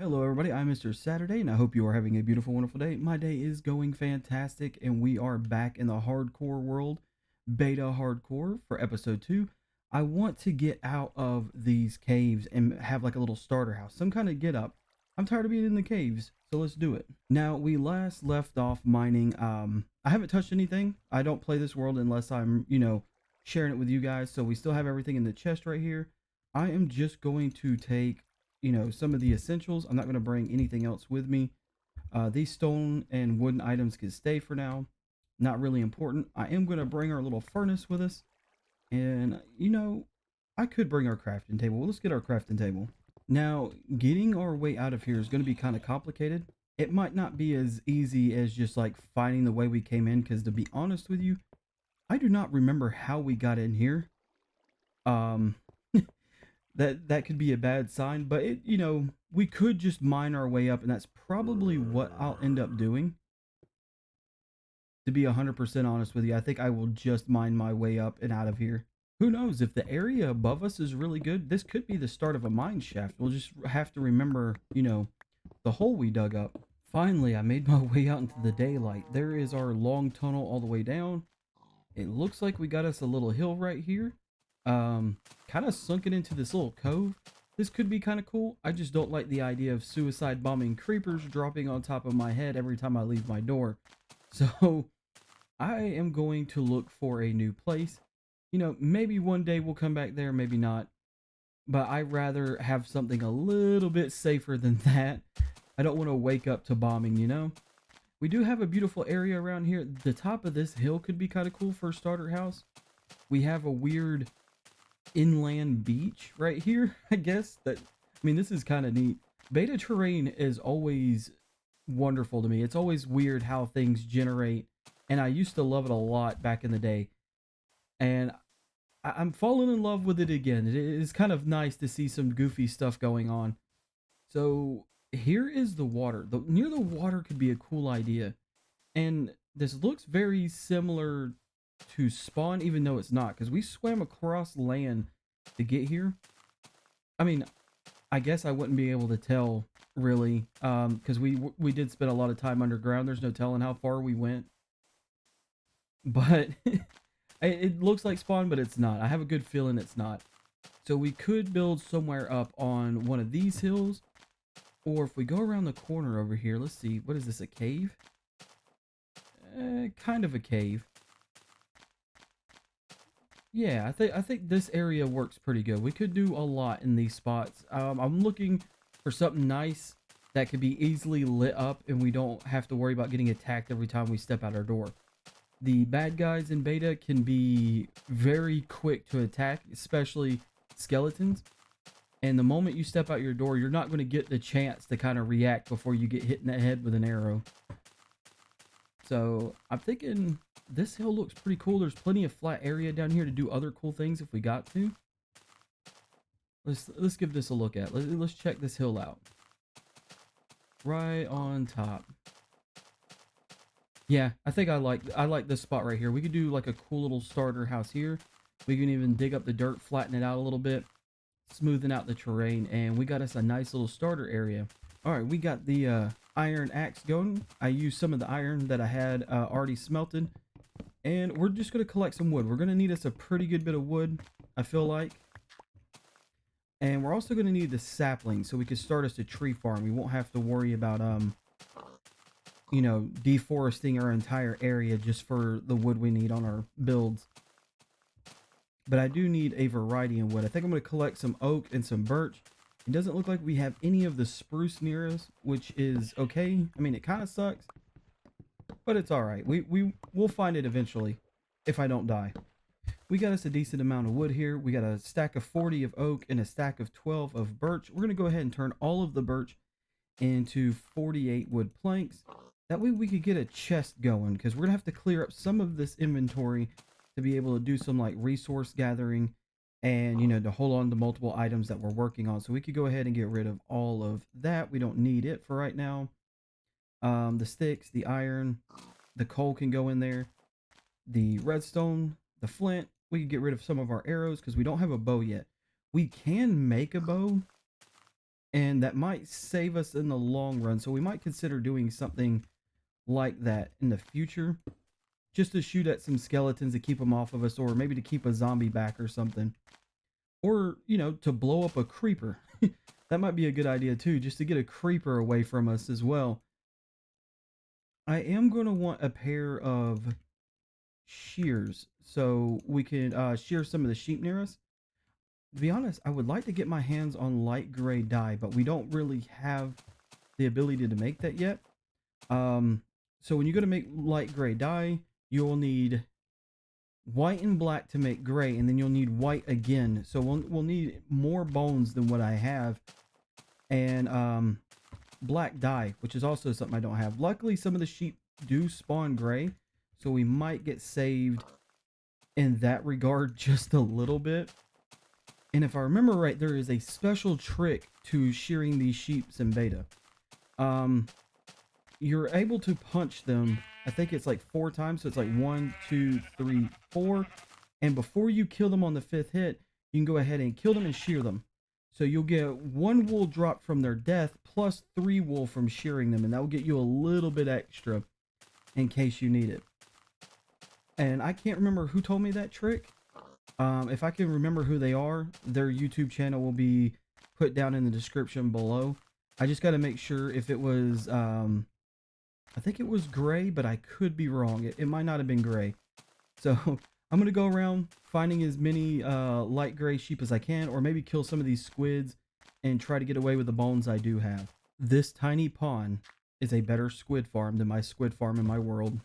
Hello, everybody. I'm Mr. Saturday, and I hope you are having a beautiful, wonderful day. My day is going fantastic, and we are back in the hardcore world, beta hardcore for episode 2. I want to get out of these caves and have like a little starter house, some kind of get up. I'm tired of being in the caves, so let's do it. Now, we last left off mining. I haven't touched anything. I don't play this world unless I'm, sharing it with you guys. So we still have everything in the chest right here. I am just going to take some of the essentials. I'm not going to bring anything else with me. These stone and wooden items can stay for now. Not really important. I am going to bring our little furnace with us. And, I could bring our crafting table. Well, let's get our crafting table. Now, getting our way out of here is going to be kind of complicated. It might not be as easy as just like finding the way we came in, because to be honest with you, I do not remember how we got in here. Um, that could be a bad sign, but we could just mine our way up, and that's probably what I'll end up doing. To be 100% honest with you, I think I will just mine my way up and out of here. Who knows, if the area above us is really good, this could be the start of a mine shaft. We'll just have to remember, the hole we dug up. Finally, I made my way out into the daylight. There is our long tunnel all the way down. It looks like we got us a little hill right here. Kind of sunken into this little cove. This could be kind of cool. I just don't like the idea of suicide bombing creepers dropping on top of my head every time I leave my door. So I am going to look for a new place. Maybe one day we'll come back there, maybe not. But I'd rather have something a little bit safer than that. I don't want to wake up to bombing. We do have a beautiful area around here. The top of this hill could be kind of cool for a starter house. We have a weird inland beach right here, I guess. This is kind of neat. Beta terrain is always wonderful to me. It's always weird how things generate, and I used to love it a lot back in the day. And I'm falling in love with it again. It is kind of nice to see some goofy stuff going on. So here is the water. Near the water could be a cool idea. And this looks very similar to spawn, even though it's not, because we swam across land to get here. I mean, I guess I wouldn't be able to tell really, because we did spend a lot of time underground. There's no telling how far we went, but it looks like spawn, but it's not. I have a good feeling it's not. So we could build somewhere up on one of these hills, or if we go around the corner over here, let's see, what is this, a cave? Kind of a cave. Yeah, I think this area works pretty good. We could do a lot in these spots. I'm looking for something nice that could be easily lit up, and we don't have to worry about getting attacked every time we step out our door. The bad guys in beta can be very quick to attack, especially skeletons. And the moment you step out your door, you're not going to get the chance to kind of react before you get hit in the head with an arrow. So I'm thinking this hill looks pretty cool. There's plenty of flat area down here to do other cool things if we got to. Let's give this a look at. Let's check this hill out. Right on top. Yeah, I think I like this spot right here. We could do like a cool little starter house here. We can even dig up the dirt, flatten it out a little bit, smoothing out the terrain, and we got us a nice little starter area. All right, we got the iron axe going. I used some of the iron that I had already smelted, and we're just going to collect some wood. We're going to need us a pretty good bit of wood, I feel like. And we're also going to need the sapling so we can start us a tree farm. We won't have to worry about deforesting our entire area just for the wood we need on our builds. But I do need a variety of wood. I think I'm going to collect some oak and some birch. It doesn't look like we have any of the spruce near us, which is okay. I mean, it kind of sucks, but it's all right. We'll find it eventually if I don't die. We got us a decent amount of wood here. We got a stack of 40 of oak and a stack of 12 of birch. We're going to go ahead and turn all of the birch into 48 wood planks. That way we could get a chest going, because we're going to have to clear up some of this inventory to be able to do some like resource gathering and, to hold on to multiple items that we're working on. So we could go ahead and get rid of all of that. We don't need it for right now. The sticks, the iron, the coal can go in there. The redstone, the flint, we can get rid of some of our arrows because we don't have a bow yet. We can make a bow, and that might save us in the long run. So we might consider doing something like that in the future, just to shoot at some skeletons to keep them off of us, or maybe to keep a zombie back or something, or to blow up a creeper. That might be a good idea too, just to get a creeper away from us as well. I am going to want a pair of shears so we can shear some of the sheep near us. To be honest, I would like to get my hands on light gray dye, but we don't really have the ability to make that yet. Um, so when you go to make light gray dye, you'll need white and black to make gray, and then you'll need white again. So we'll need more bones than what I have, and black dye, which is also something I don't have. Luckily, some of the sheep do spawn gray, so we might get saved in that regard just a little bit. And if I remember right, there is a special trick to shearing these sheeps in beta. You're able to punch them, I think it's like 4 times, so it's like 1, 2, 3, 4. And before you kill them on the 5th hit, you can go ahead and kill them and shear them. So you'll get 1 wool drop from their death plus 3 wool from shearing them, and that will get you a little bit extra in case you need it. And I can't remember who told me that trick. If I can remember who they are, their YouTube channel will be put down in the description below. I just got to make sure if it was, I think it was gray, but I could be wrong. It might not have been gray. So I'm going to go around finding as many light gray sheep as I can, or maybe kill some of these squids and try to get away with the bones I do have. This tiny pond is a better squid farm than my squid farm in my world.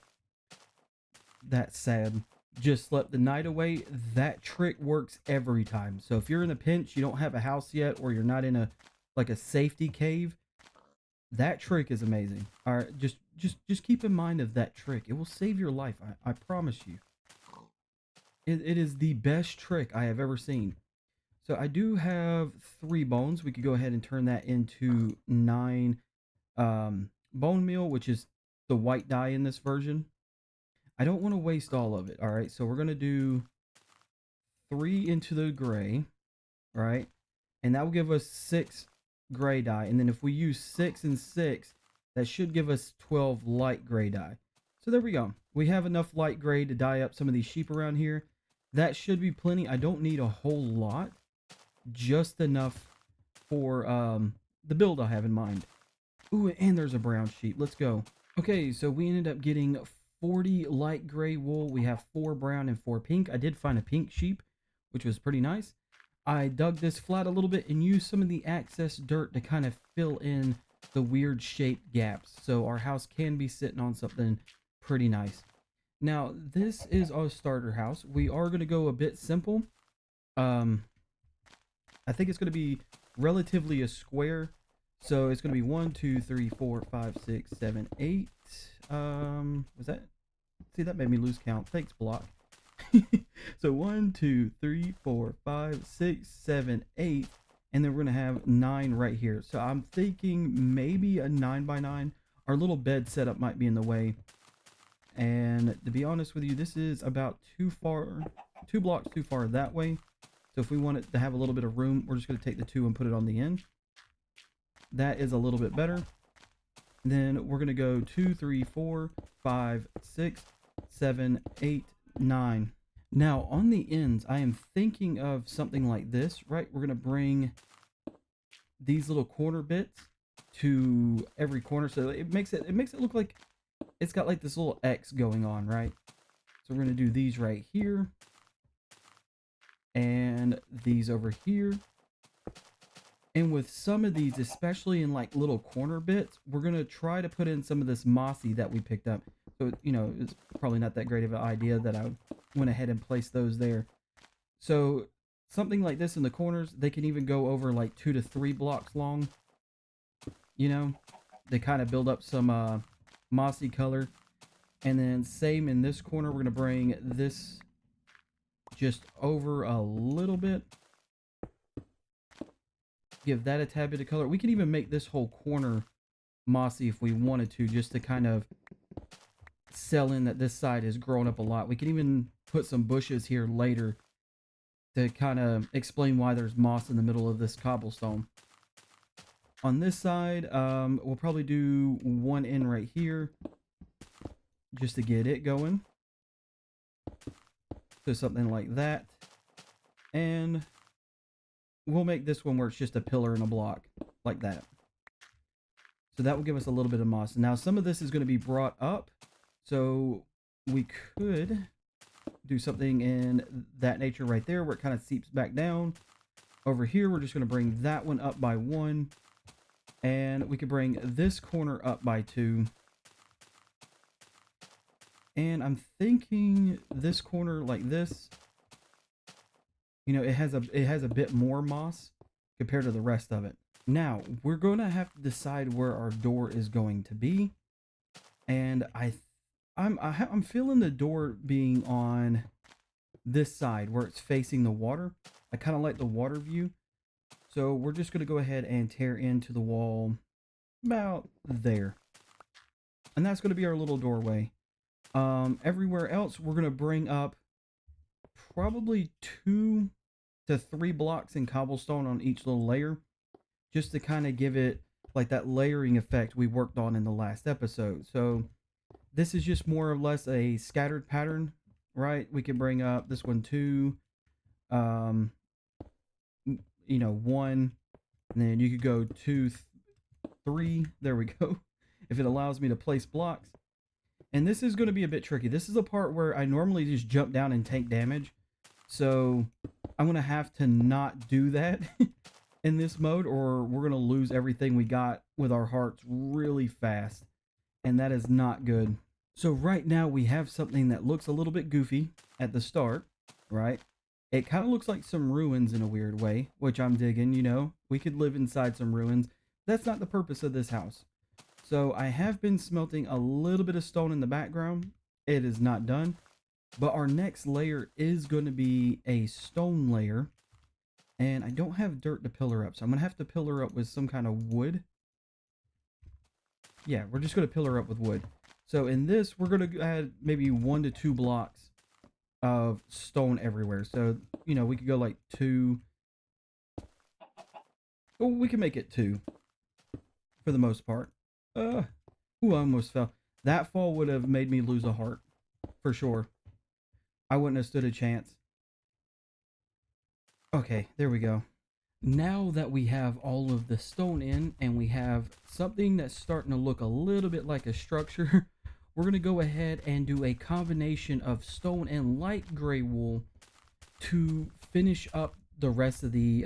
That's sad. Just slept the night away. That trick works every time. So if you're in a pinch, you don't have a house yet, or you're not in a safety cave, that trick is amazing. All right, just keep in mind of that trick. It will save your life. I promise you. It is the best trick I have ever seen. So I do have 3 bones. We could go ahead and turn that into 9 bone meal, which is the white dye in this version. I don't want to waste all of it. All right, so we're going to do 3 into the gray, right? And that will give us 6 gray dye. And then if we use 6 and 6, that should give us 12 light gray dye. So there we go. We have enough light gray to dye up some of these sheep around here. That should be plenty. I don't need a whole lot, just enough for the build I have in mind. Ooh, and there's a brown sheep. Let's go. Okay, so we ended up getting 40 light gray wool. We have 4 brown and 4 pink. I did find a pink sheep, which was pretty nice. I dug this flat a little bit and used some of the excess dirt to kind of fill in the weird shaped gaps, so our house can be sitting on something pretty nice. Now, this is our starter house. We are going to go a bit simple. I think it's going to be relatively a square. So it's going to be 1, 2, 3, 4, 5, 6, 7, 8. Was that? See, that made me lose count. Thanks, block. So 1, 2, 3, 4, 5, 6, 7, 8. And then we're going to have 9 right here. So I'm thinking maybe a 9x9. Our little bed setup might be in the way. And to be honest with you, this is about 2 blocks too far that way. So if we want it to have a little bit of room, we're just going to take the 2 and put it on the end. That is a little bit better. Then we're going to go 2, 3, 4, 5, 6, 7, 8, 9. Now on the ends, I am thinking of something like this, right? We're going to bring these little corner bits to every corner. So it makes it look like it's got like this little X going on, right? So we're going to do these right here. And these over here. And with some of these, especially in like little corner bits, we're going to try to put in some of this mossy that we picked up. So, it's probably not that great of an idea that I went ahead and placed those there. So something like this in the corners, they can even go over like 2 to 3 blocks long. They kind of build up some mossy color. And then same in this corner, we're going to bring this just over a little bit. Give that a tad bit of color. We can even make this whole corner mossy if we wanted to, just to kind of sell in that this side has grown up a lot. We can even put some bushes here later to kind of explain why there's moss in the middle of this cobblestone. On this side, we'll probably do one in right here just to get it going. So something like that. And we'll make this one where it's just a pillar and a block like that. So that will give us a little bit of moss. Now some of this is going to be brought up. So we could do something in that nature right there where it kind of seeps back down. Over here, we're just going to bring that one up by 1. And we could bring this corner up by 2. And I'm thinking this corner like this, you know, it has a bit more moss compared to the rest of it. Now, we're going to have to decide where our door is going to be. And I'm feeling the door being on this side where it's facing the water. I kind of like the water view. So we're just going to go ahead and tear into the wall about there. And that's going to be our little doorway. Everywhere else, we're going to bring up probably 2 to 3 blocks in cobblestone on each little layer, just to kind of give it like that layering effect we worked on in the last episode. So this is just more or less a scattered pattern, right? We can bring up this one 2, you know, 1, and then you could go 2, 3. There we go. If it allows me to place blocks. And this is going to be a bit tricky. This is a part where I normally just jump down and take damage. So I'm going to have to not do that in this mode, or we're going to lose everything we got with our hearts really fast. And that is not good. So right now we have something that looks a little bit goofy at the start, right? It kind of looks like some ruins in a weird way, which I'm digging, you know. We could live inside some ruins. That's not the purpose of this house. So I have been smelting a little bit of stone in the background. It is not done. But our next layer is going to be a stone layer. And I don't have dirt to pillar up. So I'm going to have to pillar up with some kind of wood. Yeah, we're just going to pillar up with wood. So in this, we're going to add maybe 1 to 2 blocks of stone everywhere. So, you know, we could go like 2. Oh, we can make it 2 for the most part. Ooh, I almost fell. That fall would have made me lose a heart for sure. I wouldn't have stood a chance. Okay, there we go. Now that we have all of the stone in and we have something that's starting to look a little bit like a structure, we're going to go ahead and do a combination of stone and light gray wool to finish up the rest of the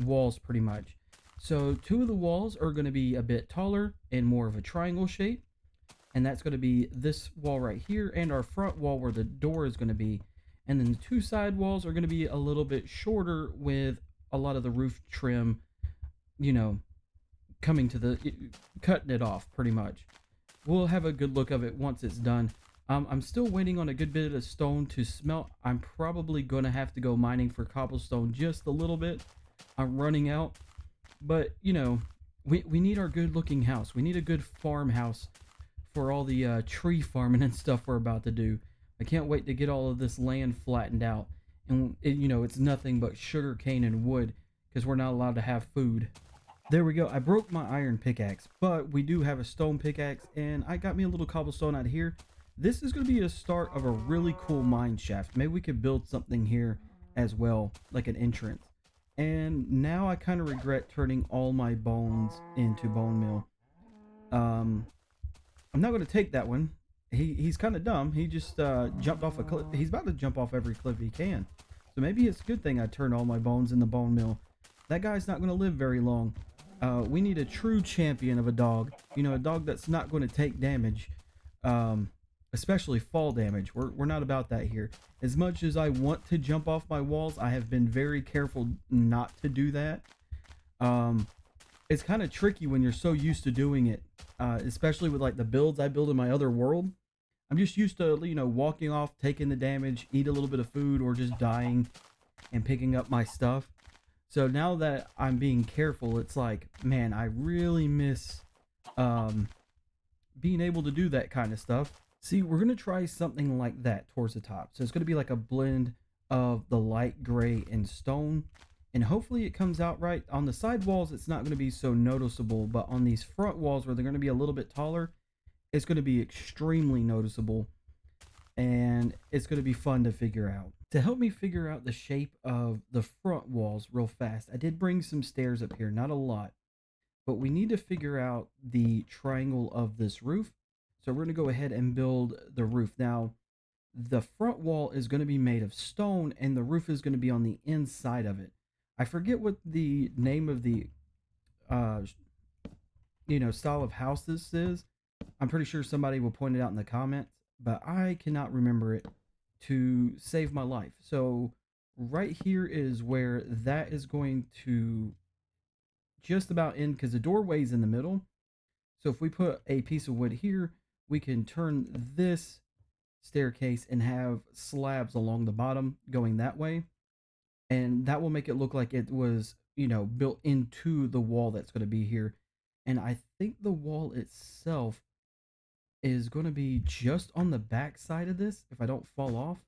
walls pretty much. So 2 of the walls are going to be a bit taller and more of a triangle shape. And that's going to be this wall right here and our front wall where the door is going to be. And then the 2 side walls are going to be a little bit shorter with a lot of the roof trim, you know, coming to cutting it off pretty much. We'll have a good look of it once it's done. I'm still waiting on a good bit of stone to smelt. I'm probably going to have to go mining for cobblestone just a little bit. I'm running out. But, you know, we need our good looking house. We need a good farmhouse for all the tree farming and stuff we're about to do. I can't wait to get all of this land flattened out. And, you know, it's nothing but sugar cane and wood because we're not allowed to have food. There we go. I broke my iron pickaxe, but we do have a stone pickaxe, and I got me a little cobblestone out here. This is going to be a start of a really cool mine shaft. Maybe we could build something here as well, like an entrance. And now I kind of regret turning all my bones into bone meal. I'm not going to take that one. He's kind of dumb. He just jumped off a cliff. He's about to jump off every cliff he can. So maybe it's a good thing I turned all my bones in the bone mill. That guy's not going to live very long. We need a true champion of a dog. You know, a dog that's not going to take damage. Especially fall damage. We're not about that here. As much as I want to jump off my walls, I have been very careful not to do that. It's kind of tricky when you're so used to doing it, especially with like the builds I build in my other world. I'm just used to, you know, walking off, taking the damage, eat a little bit of food, or just dying and picking up my stuff. So now that I'm being careful, it's like, man, I really miss being able to do that kind of stuff. See, we're going to try something like that towards the top. So it's going to be like a blend of the light gray and stone. And hopefully it comes out right. On the side walls, it's not going to be so noticeable, but on these front walls where they're going to be a little bit taller, it's going to be extremely noticeable, and it's going to be fun to figure out. To help me figure out the shape of the front walls real fast, I did bring some stairs up here, not a lot, but we need to figure out the triangle of this roof. So we're going to go ahead and build the roof. Now, the front wall is going to be made of stone and the roof is going to be on the inside of it. I forget what the name of the uh style of house this is. I'm pretty sure somebody will point it out in the comments, but I cannot remember it to save my life. So right here is where that is going to just about end, because the doorway is in the middle. So if we put a piece of wood here, we can turn this staircase and have slabs along the bottom going that way. And that will make it look like it was, built into the wall that's going to be here. And I think the wall itself is going to be just on the back side of this, if I don't fall off.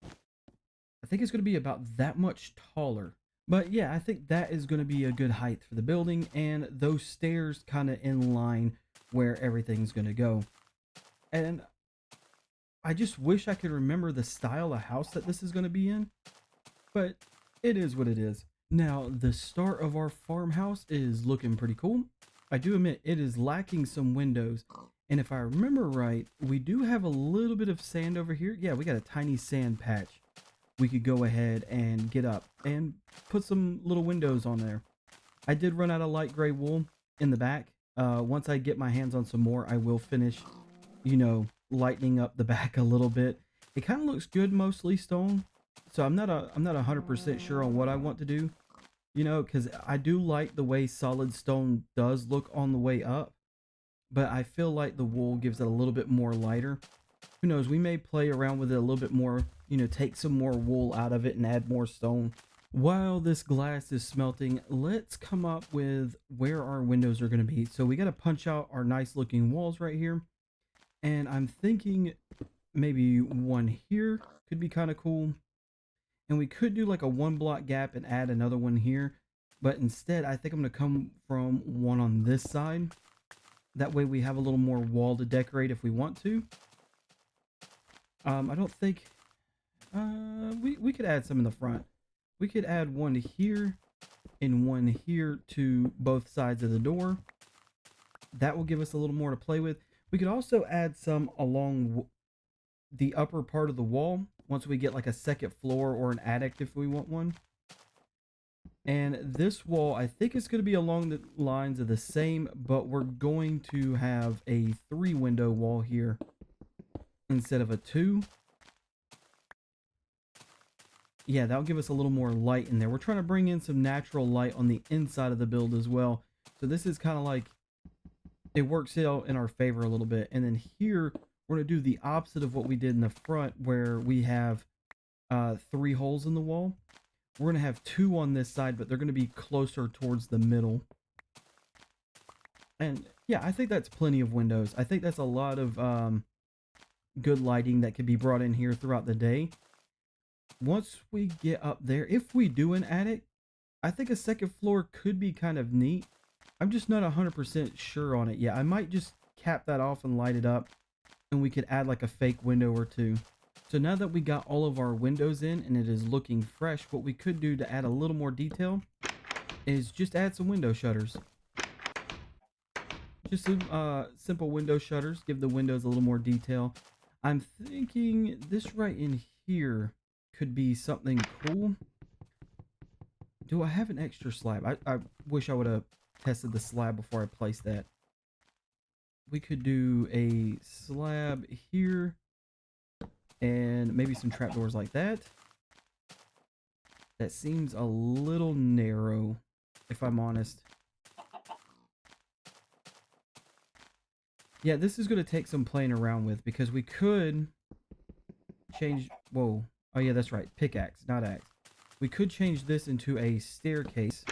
I think it's going to be about that much taller. But yeah, I think that is going to be a good height for the building, and those stairs kind of in line where everything's going to go. And I just wish I could remember the style of house that this is going to be in, but it is what it is. Now, the start of our farmhouse is looking pretty cool. I do admit it is lacking some windows, and if I remember right, we do have a little bit of sand over here. Yeah, we got a tiny sand patch. We could go ahead and get up and put some little windows on there. I did run out of light gray wool in the back. Once I get my hands on some more, I will finish, lightening up the back a little bit. It kind of looks good, mostly stone. So I'm not 100% sure on what I want to do, because I do like the way solid stone does look on the way up, but I feel like the wool gives it a little bit more lighter. Who knows? We may play around with it a little bit more, take some more wool out of it and add more stone. While this glass is smelting, let's come up with where our windows are going to be. So we got to punch out our nice looking walls right here. And I'm thinking maybe one here could be kind of cool. And we could do like a 1 block gap and add another one here. But instead, I think I'm going to come from one on this side. That way we have a little more wall to decorate if we want to. I don't think we could add some in the front. We could add one here and one here to both sides of the door. That will give us a little more to play with. We could also add some along the upper part of the wall once we get like a second floor or an attic if we want one. And this wall, I think it's going to be along the lines of the same, but we're going to have a 3-window wall here instead of a 2. Yeah, that'll give us a little more light in there. We're trying to bring in some natural light on the inside of the build as well. So this is kind of like, it works out in our favor a little bit. And then here, we're going to do the opposite of what we did in the front, where we have 3 holes in the wall. We're going to have 2 on this side, but they're going to be closer towards the middle. And yeah, I think that's plenty of windows. I think that's a lot of good lighting that could be brought in here throughout the day. Once we get up there, if we do an attic, I think a second floor could be kind of neat. I'm just not 100% sure on it yet. I might just cap that off and light it up, and we could add like a fake window or 2. So now that we got all of our windows in and it is looking fresh, what we could do to add a little more detail is just add some window shutters. Just some simple window shutters, give the windows a little more detail. I'm thinking this right in here could be something cool. Do I have an extra slab? I wish I would have tested the slab before I placed that. We could do a slab here and maybe some trapdoors like that. That seems a little narrow, if I'm honest. Yeah, this is going to take some playing around with, because we could change... Whoa. Oh yeah, that's right. Pickaxe, not axe. We could change this into a staircase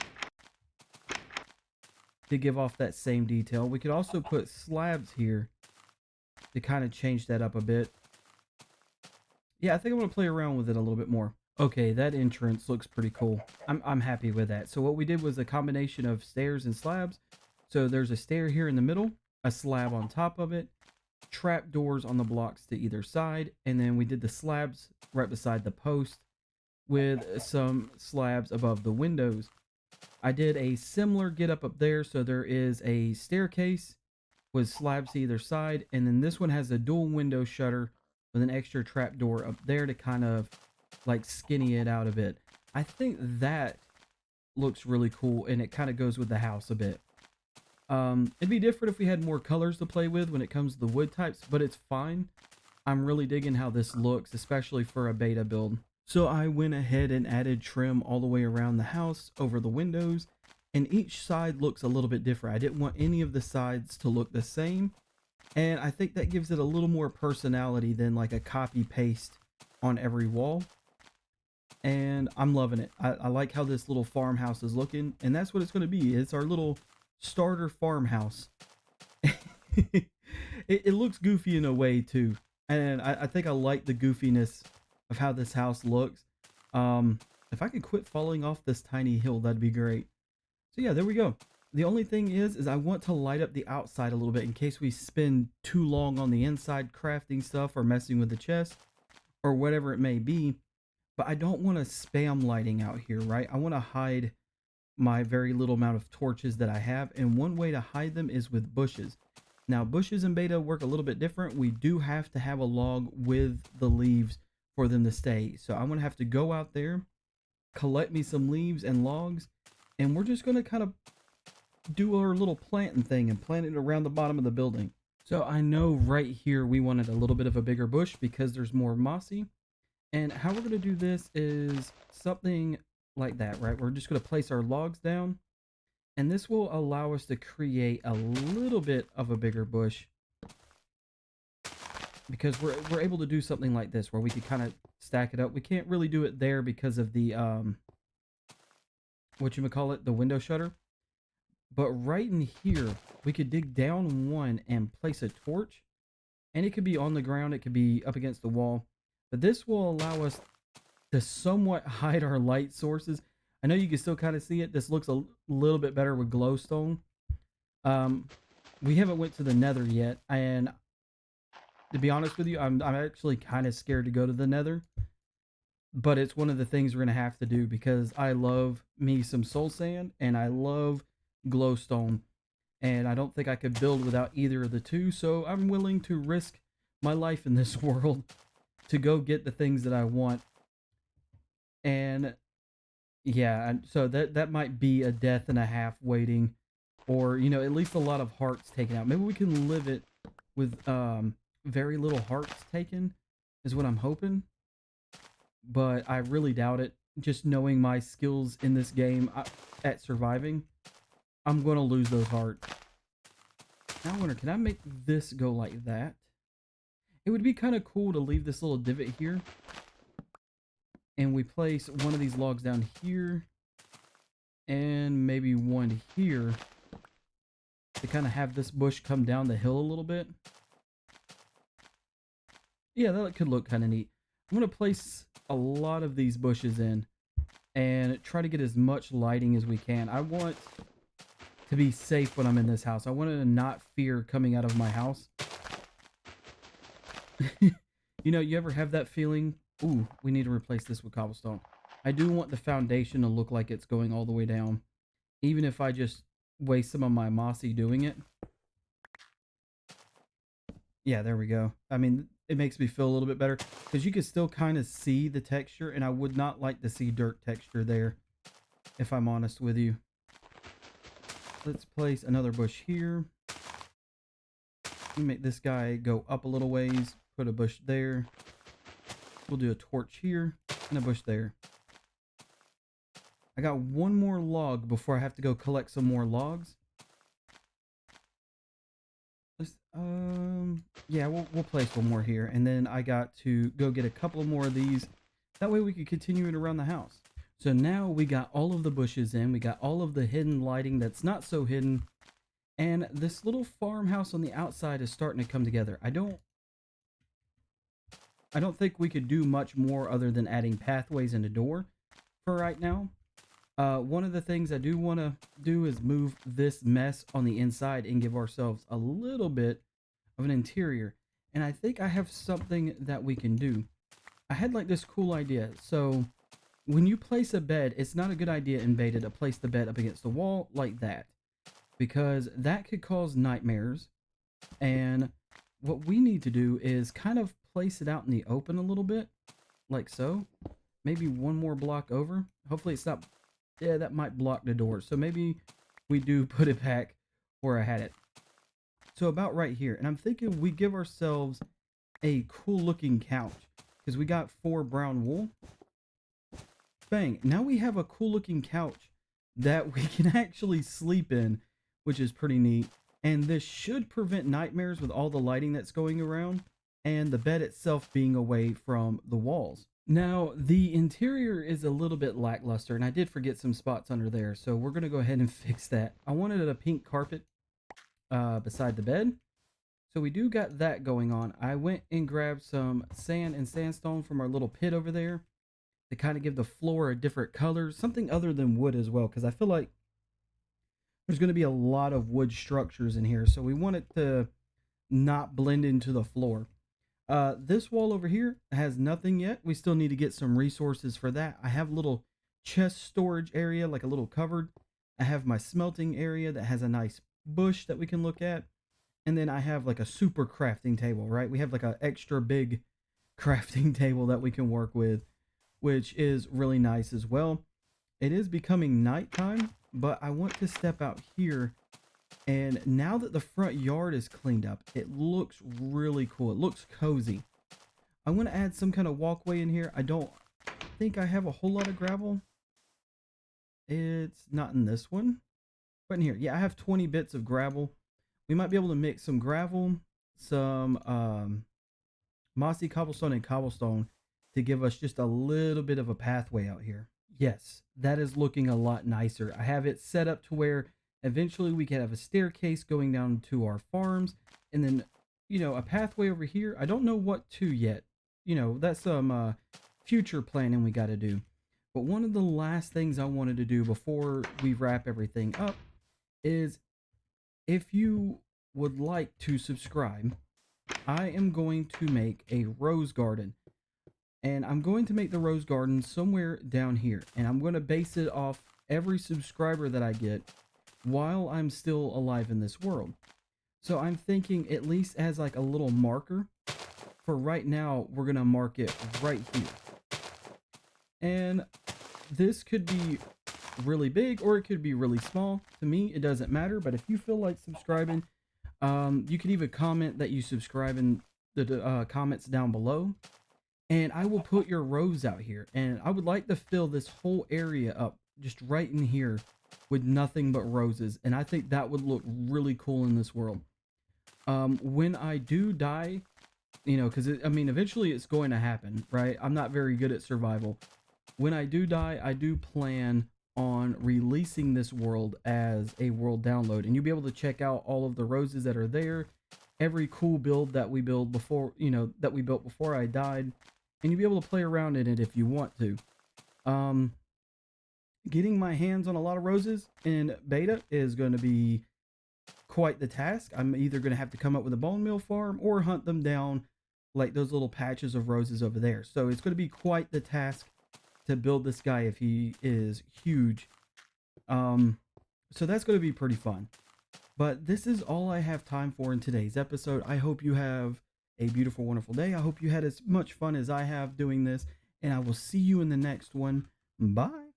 to give off that same detail. We could also put slabs here to kind of change that up a bit. Yeah, I think I'm going to play around with it a little bit more. Okay, that entrance looks pretty cool. I'm happy with that. So what we did was a combination of stairs and slabs. So there's a stair here in the middle, a slab on top of it, trap doors on the blocks to either side, and then we did the slabs right beside the post with some slabs above the windows. I did a similar get up there, so there is a staircase with slabs to either side, and then this one has a dual window shutter with an extra trap door up there to kind of like skinny it out a bit. I think that looks really cool, and it kind of goes with the house a bit. It'd be different if we had more colors to play with when it comes to the wood types, but it's fine. I'm really digging how this looks, especially for a beta build. So I went ahead and added trim all the way around the house over the windows, and each side looks a little bit different. I didn't want any of the sides to look the same, and I think that gives it a little more personality than like a copy paste on every wall. And I'm loving it. I like how this little farmhouse is looking, and that's what it's going to be. It's our little starter farmhouse. It looks goofy in a way too, and I think I like the goofiness of how this house looks. If I could quit falling off this tiny hill, that'd be great. So yeah, there we go. The only thing is I want to light up the outside a little bit in case we spend too long on the inside crafting stuff or messing with the chest or whatever it may be. But I don't want to spam lighting out here, right? I want to hide my very little amount of torches that I have, and one way to hide them is with bushes. Now, bushes in beta work a little bit different. We do have to have a log with the leaves for them to stay. So I'm going to have to go out there, collect me some leaves and logs, and we're just going to kind of do our little planting thing and plant it around the bottom of the building. So I know right here we wanted a little bit of a bigger bush because there's more mossy. And how we're going to do this is something like that, right? We're just going to place our logs down, and this will allow us to create a little bit of a bigger bush because we're able to do something like this where we could kind of stack it up. We can't really do it there because of the whatchamacallit, the window shutter. But right in here, we could dig down one and place a torch, and it could be on the ground, it could be up against the wall. But this will allow us to somewhat hide our light sources. I know you can still kind of see it. This looks a little bit better with glowstone. We haven't went to the nether yet, and to be honest with you, I'm actually kind of scared to go to the nether. But it's one of the things we're going to have to do because I love me some soul sand and I love glowstone. And I don't think I could build without either of the two. So I'm willing to risk my life in this world to go get the things that I want. And yeah, so that might be a death and a half waiting, or you know, at least a lot of hearts taken out. Maybe we can live it with very little hearts taken, is what I'm hoping. But I really doubt it. Just knowing my skills in this game at surviving, I'm gonna lose those hearts. Now I wonder, can I make this go like that? It would be kind of cool to leave this little divot here, and we place one of these logs down here and maybe one here to kind of have this bush come down the hill a little bit. Yeah, that could look kind of neat. I'm going to place a lot of these bushes in and try to get as much lighting as we can. I want to be safe when I'm in this house. I want to not fear coming out of my house. You know, you ever have that feeling? Ooh, we need to replace this with cobblestone. I do want the foundation to look like it's going all the way down, even if I just waste some of my mossy doing it. Yeah, there we go. I mean, it makes me feel a little bit better because you can still kind of see the texture, and I would not like to see dirt texture there, if I'm honest with you. Let's place another bush here. Make this guy go up a little ways. Put a bush there. We'll do a torch here and a bush there. I got one more log before I have to go collect some more logs. Let's, yeah, we'll place one more here, and then I got to go get a couple more of these. That way we can continue it around the house. So now we got all of the bushes in. We got all of the hidden lighting that's not so hidden. And this little farmhouse on the outside is starting to come together. I don't I don't think we could do much more other than adding pathways and a door for right now. One of the things I do want to do is move this mess on the inside and give ourselves a little bit of an interior. And I think I have something that we can do. I had like this cool idea. So when you place a bed, it's not a good idea in beta to place the bed up against the wall like that, because that could cause nightmares. And what we need to do is kind of place it out in the open a little bit, like so. Maybe one more block over. Hopefully it's not, yeah, that might block the door. So maybe we do put it back where I had it. So about right here. And I'm thinking we give ourselves a cool looking couch because we got 4 brown wool. Bang. Now we have a cool looking couch that we can actually sleep in, which is pretty neat. And this should prevent nightmares with all the lighting that's going around and the bed itself being away from the walls. Now, the interior is a little bit lackluster, and I did forget some spots under there, so we're going to go ahead and fix that. I wanted a pink carpet beside the bed, so we do got that going on. I went and grabbed some sand and sandstone from our little pit over there to kind of give the floor a different color, something other than wood as well, because I feel like there's going to be a lot of wood structures in here, so we want it to not blend into the floor. This wall over here has nothing yet. We still need to get some resources for that. I have a little chest storage area, like a little cupboard. I have my smelting area that has a nice bush that we can look at. And then I have like a super crafting table, right? We have like an extra big crafting table that we can work with, which is really nice as well. It is becoming nighttime, but I want to step out here. And now that the front yard is cleaned up, it looks really cool. It looks cozy. I want to add some kind of walkway in here. I don't think I have a whole lot of gravel. It's not in this one, but in here. Yeah, I have 20 bits of gravel. We might be able to mix some gravel, some mossy cobblestone and cobblestone to give us just a little bit of a pathway out here. Yes, that is looking a lot nicer. I have it set up to where eventually we can have a staircase going down to our farms, and then, you know, a pathway over here. I don't know what to yet. You know, that's some future planning we got to do. But one of the last things I wanted to do before we wrap everything up is, if you would like to subscribe, I am going to make a rose garden. And I'm going to make the rose garden somewhere down here. And I'm going to base it off every subscriber that I get while I'm still alive in this world. So I'm thinking at least as like a little marker. For right now, we're going to mark it right here. And this could be really big or it could be really small. To me, it doesn't matter. But if you feel like subscribing, you can even comment that you subscribe in the comments down below. And I will put your rose out here. And I would like to fill this whole area up just right in here with nothing but roses. And I think that would look really cool in this world. When I do die, you know, because I mean, eventually it's going to happen, right? I'm not very good at survival. When I do die, I do plan on releasing this world as a world download. And you'll be able to check out all of the roses that are there. Every cool build that we build before, you know, that we built before I died. And you'll be able to play around in it if you want to. Getting my hands on a lot of roses in beta is going to be quite the task. I'm either going to have to come up with a bone meal farm or hunt them down like those little patches of roses over there. So it's going to be quite the task to build this guy if he is huge. So that's going to be pretty fun. But this is all I have time for in today's episode. I hope you have a beautiful, wonderful day. I hope you had as much fun as I have doing this, and I will see you in the next one. Bye.